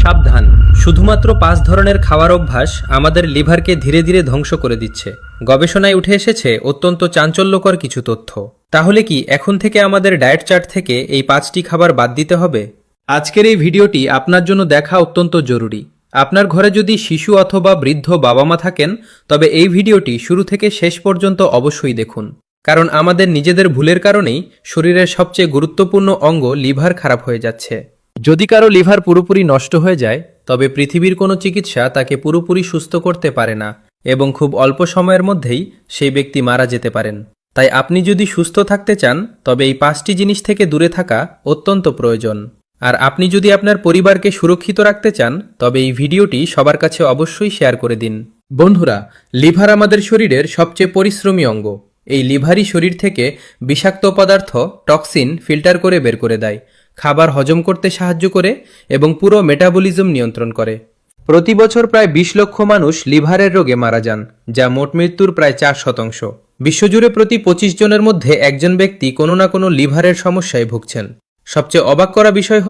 সাবধান, শুধুমাত্র 5 ধরনের খাওয়ার অভ্যাস আমাদের লিভারকে ধীরে ধীরে ধ্বংস করে দিচ্ছে। গবেষণায় উঠে এসেছে অত্যন্ত চাঞ্চল্যকর কিছু তথ্য। তাহলে কি এখন থেকে আমাদের ডায়েট চার্ট থেকে এই 5টি খাবার বাদ দিতে হবে? আজকের এই ভিডিওটি আপনার জন্য দেখা অত্যন্ত জরুরি। আপনার ঘরে যদি শিশু অথবা বৃদ্ধ বাবা মা থাকেন, তবে এই ভিডিওটি শুরু থেকে শেষ পর্যন্ত অবশ্যই দেখুন। কারণ আমাদের নিজেদের ভুলের কারণেই শরীরের সবচেয়ে গুরুত্বপূর্ণ অঙ্গ লিভার খারাপ হয়ে যাচ্ছে। যদি কারো লিভার পুরোপুরি নষ্ট হয়ে যায়, তবে পৃথিবীর কোনো চিকিৎসা তাকে পুরোপুরি সুস্থ করতে পারে না এবং খুব অল্প সময়ের মধ্যেই সেই ব্যক্তি মারা যেতে পারেন। তাই আপনি যদি সুস্থ থাকতে চান, তবে এই 5টি জিনিস থেকে দূরে থাকা অত্যন্ত প্রয়োজন। আর আপনি যদি আপনার পরিবারকে সুরক্ষিত রাখতে চান, তবে এই ভিডিওটি সবার কাছে অবশ্যই শেয়ার করে দিন। বন্ধুরা, লিভার আমাদের শরীরের সবচেয়ে পরিশ্রমী অঙ্গ। এই লিভারই শরীর থেকে বিষাক্ত পদার্থ, টক্সিন ফিল্টার করে বের করে দেয়, খাবার হজম করতে সাহায্য করে এবং পুরো মেটাবলিজম নিয়ন্ত্রণ করে। প্রতি বছর প্রায় 20 লক্ষ মানুষ লিভারের রোগে মারা যান, যা মোট মৃত্যুর প্রায় 4%। বিশ্বজুড়ে প্রতি 25 জনের মধ্যে একজন ব্যক্তি কোনো না কোনো লিভারের সমস্যায় ভুগছেন। সবচেয়ে অবাক করা বিষয়